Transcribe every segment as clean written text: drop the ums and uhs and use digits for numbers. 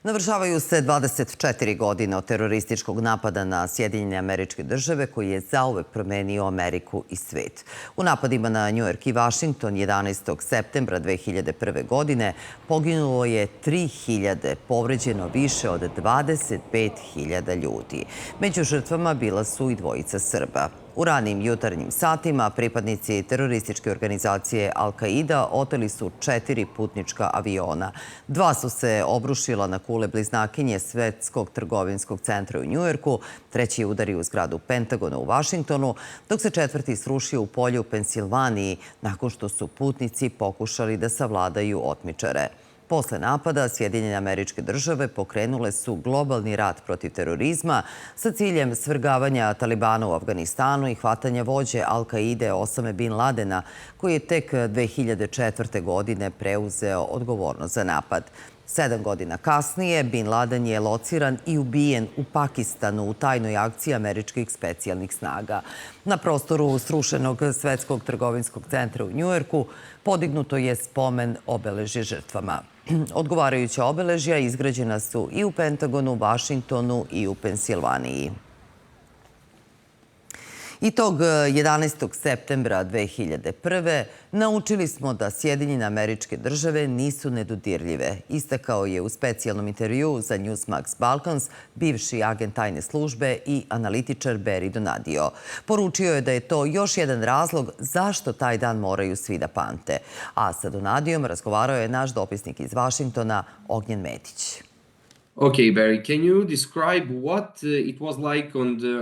Navršavaju se 24 godine od terorističkog napada na Sjedinjene Američke Države koji je zauvek promenio Ameriku i svet. U napadima na Njujork i Vašington 11. septembra 2001. godine poginulo je 3.000, povređeno više od 25.000 ljudi. Među žrtvama bila su i dvojica Srba. U ranim jutarnjim satima pripadnici terorističke organizacije Kaida oteli su 4 putnička aviona. 2 su se obrušila na kule bliznakinje Svetskog trgovinskog centra u Njujorku, 3. je udario u zgradu Pentagona u Vašingtonu, dok se 4. srušio u polju u Pensilvaniji nakon što su putnici pokušali da savladaju otmičare. Posle napada, Sjedinjene Američke Države pokrenule su globalni rat protiv terorizma sa ciljem svrgavanja Talibana u Afganistanu i hvatanja vođe Kaide Osame Bin Ladena, koji je tek 2004. godine preuzeo odgovornost za napad. 7 godina kasnije, Bin Laden je lociran i ubijen u Pakistanu u tajnoj akciji američkih specijalnih snaga. Na prostoru srušenog Svetskog trgovinskog centra u Njujorku podignuto je spomen obeležje žrtvama. Odgovarajuća obeležja izgrađena su i u Pentagonu, Vašingtonu i u Pensilvaniji. I tog 11. septembra 2001. naučili smo da Sjedinjene Američke Države nisu nedodirljive, istakao je u specijalnom intervjuu za Newsmax Balkans bivši agent tajne službe i analitičar Beri Donadio. Poručio je da je to još jedan razlog zašto taj dan moraju svi da pamte. A sa Donadijom razgovarao je naš dopisnik iz Vašingtona, Ognjen Medić. Okay, Barry, can you describe what it was like on the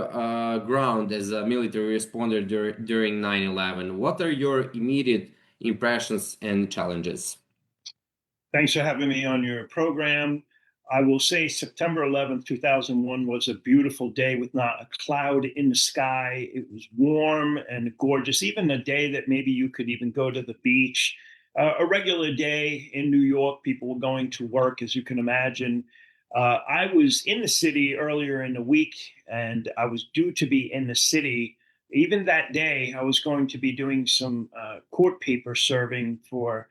ground as a military responder during 9/11? What are your immediate impressions and challenges? Thanks for having me on your program. I will say September 11th, 2001 was a beautiful day with not a cloud in the sky. It was warm and gorgeous, even a day that maybe you could even go to the beach. A regular day in New York, people were going to work, as you can imagine. I was in the city earlier in the week, and I was due to be in the city. Even that day, I was going to be doing some court paper serving for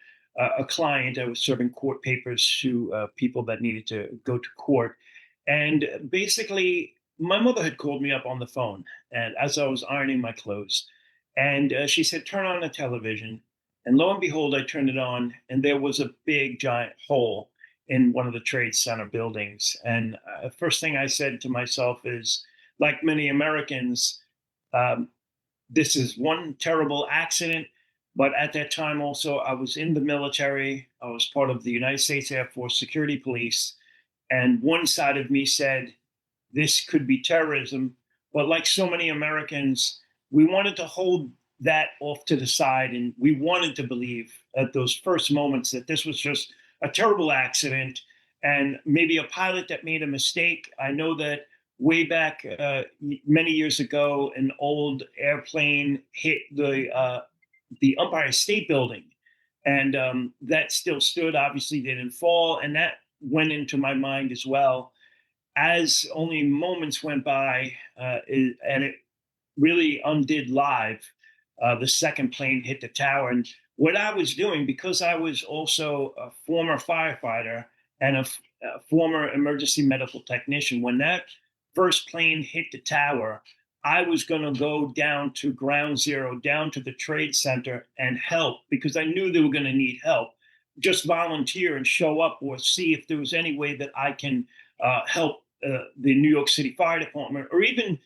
a client. I was serving court papers to people that needed to go to court. And basically, my mother had called me up on the phone, and as I was ironing my clothes, and she said, "Turn on the television." And lo and behold, I turned it on, and there was a big, giant hole in one of the Trade Center buildings. And first thing I said to myself is, like many Americans, this is one terrible accident. But at that time also, I was in the military. I was part of the United States Air Force Security Police. And one side of me said, this could be terrorism. But like so many Americans, we wanted to hold that off to the side. And we wanted to believe at those first moments that this was just a terrible accident and maybe a pilot that made a mistake. I know that way back many years ago, an old airplane hit the Empire State Building, and that still stood, obviously didn't fall, and that went into my mind as well. As only moments went by, and it really undid live, the second plane hit the tower. And what I was doing, because I was also a former firefighter and a former emergency medical technician, when that first plane hit the tower, I was going to go down to ground zero, down to the Trade Center and help, because I knew they were going to need help. Just volunteer and show up or see if there was any way that I can help the New York City Fire Department, or even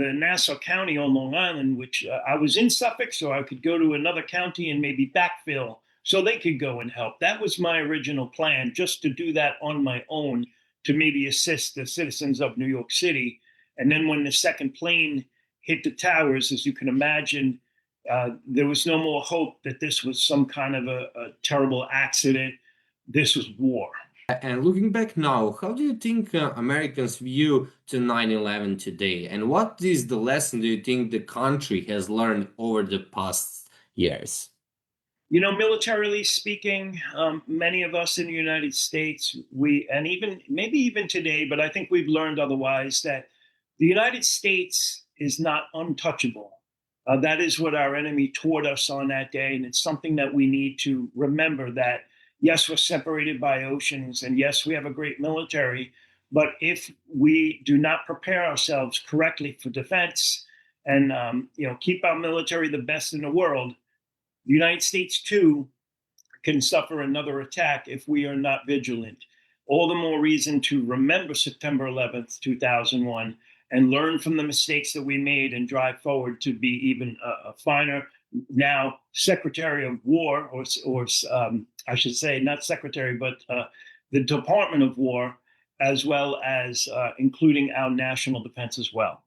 the Nassau County on Long Island, which I was in Suffolk, so I could go to another county and maybe backfill so they could go and help. That was my original plan, just to do that on my own, to maybe assist the citizens of New York City. And then when the second plane hit the towers, as you can imagine, there was no more hope that this was some kind of a terrible accident. This was war. And looking back now, how do you think Americans view to 9/11 today? And what is the lesson do you think the country has learned over the past years? You know, militarily speaking, many of us in the United States, and maybe even today, but I think we've learned otherwise, that the United States is not untouchable. That is what our enemy taught us on that day. And it's something that we need to remember, that Yes, we're separated by oceans, and yes, we have a great military. But if we do not prepare ourselves correctly for defense and keep our military the best in the world, the United States too can suffer another attack if we are not vigilant. All the more reason to remember September 11th, 2001, and learn from the mistakes that we made and drive forward to be even a finer, now Secretary of War, or I should say, not Secretary, but the Department of War, as well as including our national defense as well.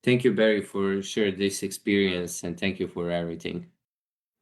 Thank you, Barry, for sharing this experience, and thank you for everything.